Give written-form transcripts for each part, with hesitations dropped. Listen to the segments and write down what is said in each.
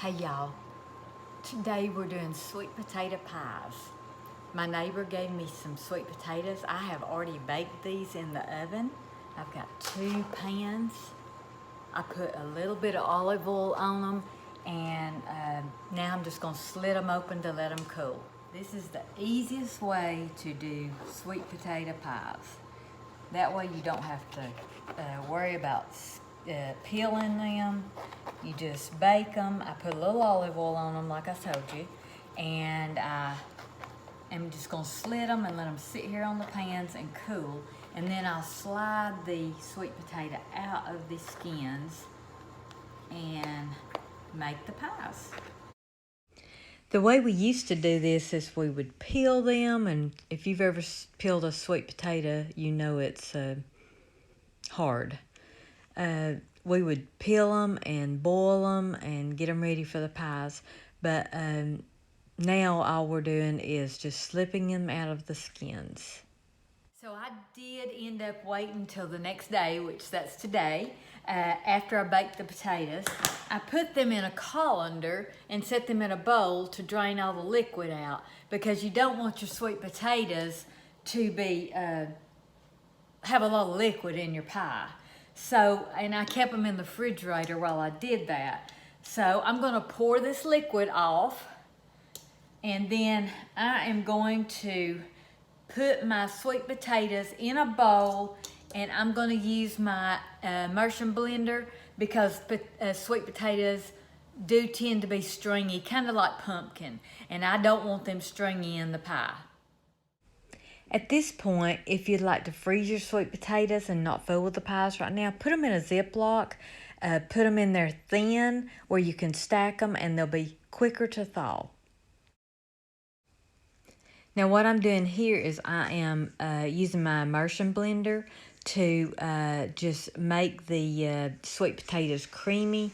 Hey y'all, today we're doing sweet potato pies. My neighbor gave me some sweet potatoes. I have already baked these in the oven. I've got 2 pans. I put a little bit of olive oil on them, and now I'm just gonna slit them open to let them cool. This is the easiest way to do sweet potato pies. That way you don't have to worry about peeling them. You just bake them. I put a little olive oil on them like I told you, and I am just gonna slit them and let them sit here on the pans and cool, and then I'll slide the sweet potato out of the skins and make the pies. The way we used to do this is we would peel them, and if you've ever peeled a sweet potato, you know it's hard. We would peel them and boil them and get them ready for the pies, but now all we're doing is just slipping them out of the skins. So I did end up waiting till the next day, which that's today, after I baked the potatoes. I put them in a colander and set them in a bowl to drain all the liquid out, because you don't want your sweet potatoes to be have a lot of liquid in your pie. So, and I kept them in the refrigerator while I did that. So I'm gonna pour this liquid off, and then I am going to put my sweet potatoes in a bowl, and I'm gonna use my immersion blender, because sweet potatoes do tend to be stringy, kind of like pumpkin, and I don't want them stringy in the pie. At this point, if you'd like to freeze your sweet potatoes and not fool with the pies right now, put them in a Ziploc, put them in there thin where you can stack them and they'll be quicker to thaw. Now what I'm doing here is I am using my immersion blender to just make the sweet potatoes creamy.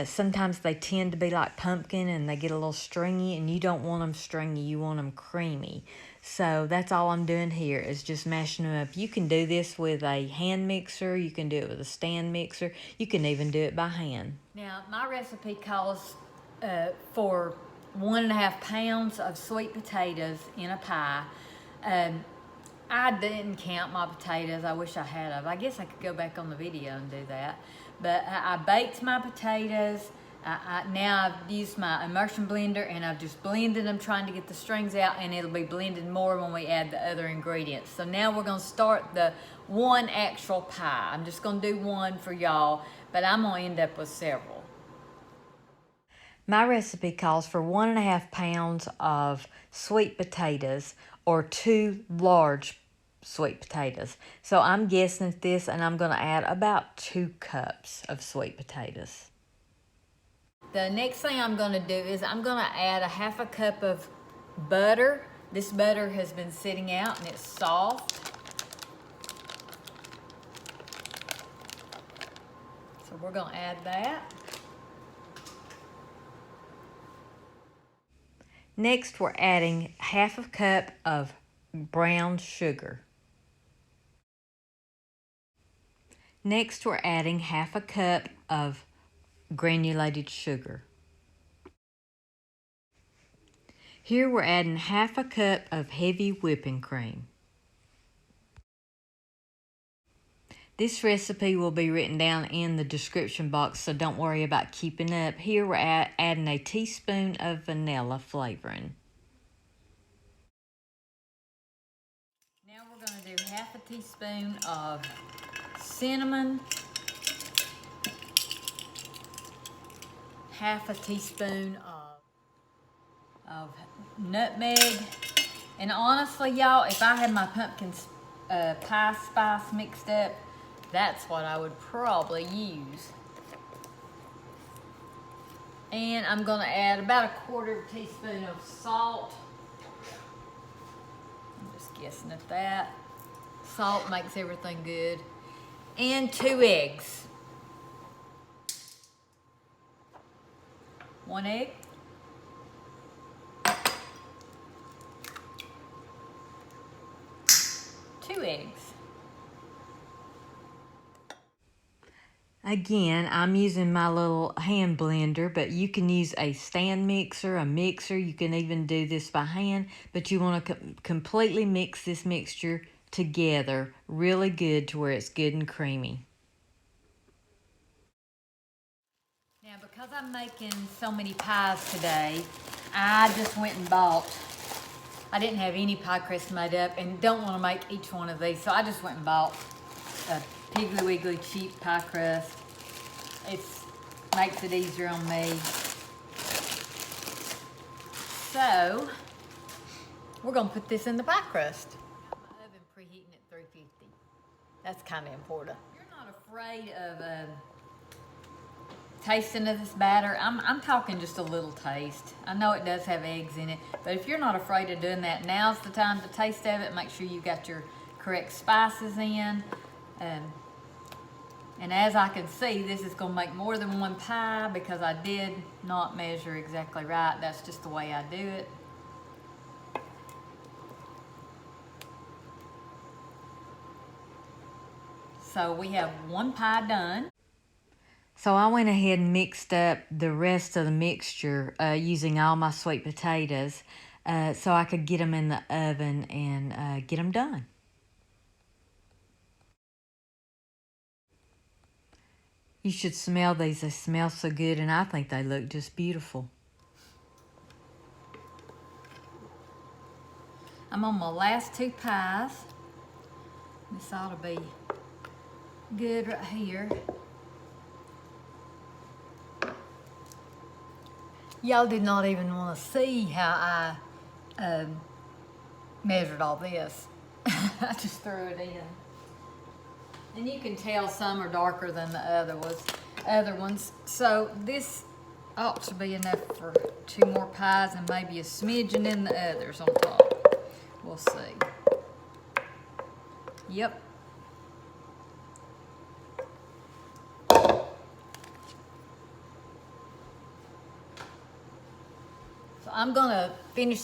Sometimes they tend to be like pumpkin and they get a little stringy, and you don't want them stringy, you want them creamy. So that's all I'm doing here, is just mashing them up. You can do this with a hand mixer, you can do it with a stand mixer, you can even do it by hand. Now my recipe calls for 1.5 pounds of sweet potatoes in a pie. I didn't count my potatoes. I wish I had of. I guess I could go back on the video and do that. But I baked my potatoes. Now I've used my immersion blender, and I've just blended them, trying to get the strings out, and it'll be blended more when we add the other ingredients. So now we're gonna start the one actual pie. I'm just gonna do one for y'all, but I'm gonna end up with several. My recipe calls for 1.5 pounds of sweet potatoes, or 2 large sweet potatoes. So I'm guessing at this, and I'm gonna add about 2 cups of sweet potatoes. The next thing I'm gonna do is I'm gonna add 1/2 cup of butter. This butter has been sitting out and it's soft. So we're gonna add that. Next, we're adding 1/2 cup of brown sugar. Next, we're adding 1/2 cup of granulated sugar. Here we're adding 1/2 cup of heavy whipping cream. This recipe will be written down in the description box, so don't worry about keeping up. Here we're adding a teaspoon of vanilla flavoring. Now we're going to do 1/2 teaspoon of cinnamon, 1/2 teaspoon of nutmeg, and honestly, y'all, if I had my pumpkin pie spice mixed up, that's what I would probably use. And I'm gonna add about 1/4 teaspoon of salt. I'm just guessing at that. Salt makes everything good. And 2 eggs. 1 egg. 2 eggs. Again, I'm using my little hand blender, but you can use a stand mixer, a mixer. You can even do this by hand, but you want to completely mix this mixture together really good to where it's good and creamy. Now, because I'm making so many pies today, I just went and bought, I didn't have any pie crust made up and don't want to make each one of these, so I just went and bought a Piggly Wiggly cheap pie crust. It makes it easier on me. So, we're going to put this in the pie crust. Got my oven preheating at 350. That's kind of important. If you're not afraid of tasting of this batter, I'm talking just a little taste. I know it does have eggs in it, but if you're not afraid of doing that, now's the time to taste of it. Make sure you got your correct spices in. And as I can see, this is going to make more than one pie because I did not measure exactly right. That's just the way I do it. So we have one pie done. So I went ahead and mixed up the rest of the mixture using all my sweet potatoes so I could get them in the oven and get them done. You should smell these. They smell so good, and I think they look just beautiful. I'm on my last two pies. This ought to be good right here. Y'all did not even want to see how I measured all this. I just threw it in. And you can tell some are darker than the other ones. So this ought to be enough for 2 more pies and maybe a smidgen in the others on top. We'll see. Yep. So I'm gonna finish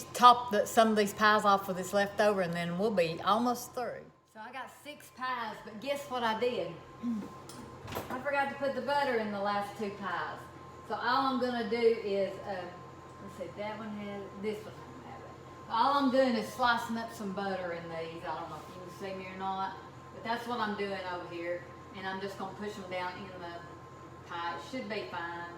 some of these pies off with this leftover and then we'll be almost through. So I got 6 pies, but guess what I did? I forgot to put the butter in the last 2 pies. So all I'm gonna do is, let's see, that one has, this one doesn't have it. All I'm doing is slicing up some butter in these. I don't know if you can see me or not, but that's what I'm doing over here. And I'm just gonna push them down in the pie. It should be fine.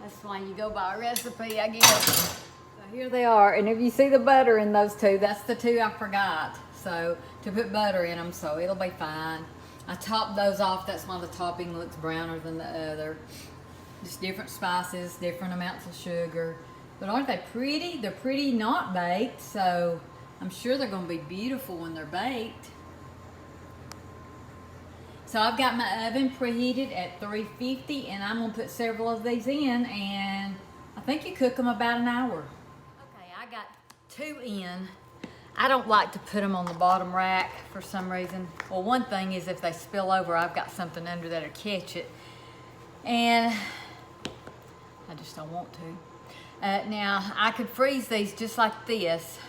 That's why you go by a recipe, I guess. So here they are, and if you see the butter in those 2, that's the 2 I forgot. So to put butter in them, so it'll be fine. I topped those off. That's why the topping looks browner than the other. Just different spices, different amounts of sugar. But aren't they pretty? They're pretty not baked, so I'm sure they're going to be beautiful when they're baked. So I've got my oven preheated at 350, and I'm going to put several of these in, and I think you cook them about an hour. Okay, I got 2 in. I don't like to put them on the bottom rack for some reason. Well, one thing is if they spill over, I've got something under there to catch it. And I just don't want to. Now, I could freeze these just like this,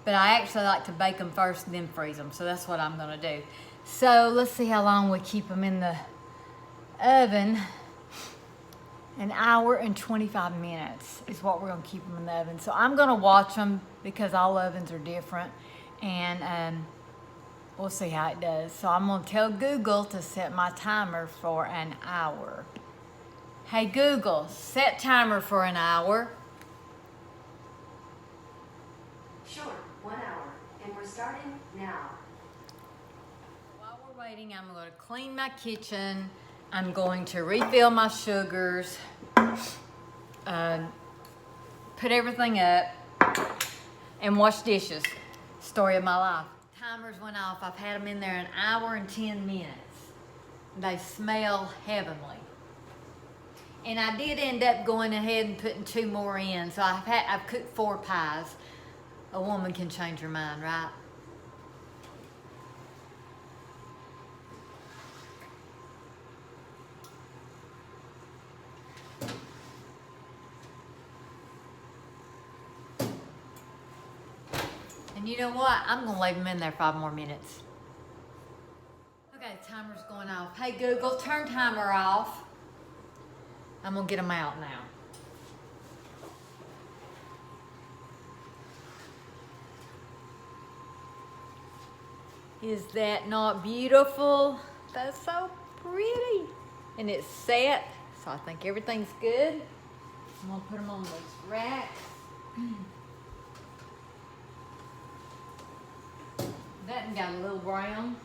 but I actually like to bake them first and then freeze them, so that's what I'm going to do. So let's see how long we keep them in the oven. An hour and 25 minutes is what we're going to keep them in the oven. So I'm going to watch them because all ovens are different, and we'll see how it does. So I'm going to tell Google to set my timer for an hour. Hey Google, set timer for an hour. Sure, 1 hour, and we're starting now. While we're waiting, I'm going to clean my kitchen. I'm going to refill my sugars, put everything up, and wash dishes. Story of my life. Timers went off. I've had them in there an hour and 10 minutes. They smell heavenly. And I did end up going ahead and putting 2 more in. So I've cooked 4 pies. A woman can change her mind, right? And And you know what? I'm gonna leave them in there 5 more minutes. Okay, timer's going off. Hey Google, turn timer off. I'm gonna get them out now. Is that not beautiful? That's so pretty. And it's set, so I think everything's good. I'm gonna put them on those racks. That one got a little brown.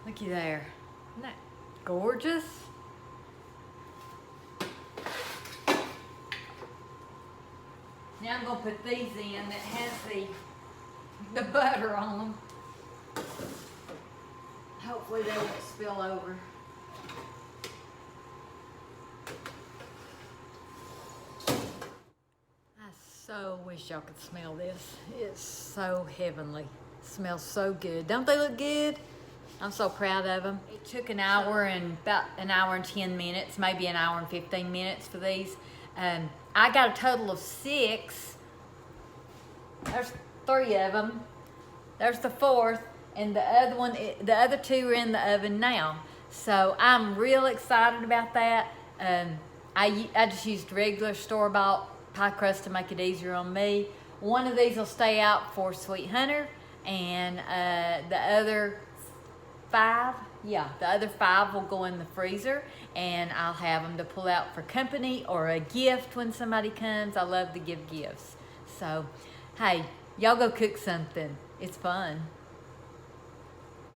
Looky there. Isn't that gorgeous? Now I'm gonna put these in that has the butter on them. Hopefully they won't spill over. I so wish y'all could smell this. It's so heavenly. Smells so good. Don't they look good? I'm so proud of them. It took an hour and about an hour and 10 minutes, maybe an hour and 15 minutes for these. I got a total of 6. There's 3 of them. There's the 4th, and the other 2 are in the oven now. So I'm real excited about that. I just used regular store-bought pie crust to make it easier on me. One of these will stay out for Sweet Hunter, and the other 5, the other 5 will go in the freezer, and I'll have them to pull out for company or a gift when somebody comes. I love to give gifts. So, hey, y'all go cook something. It's fun.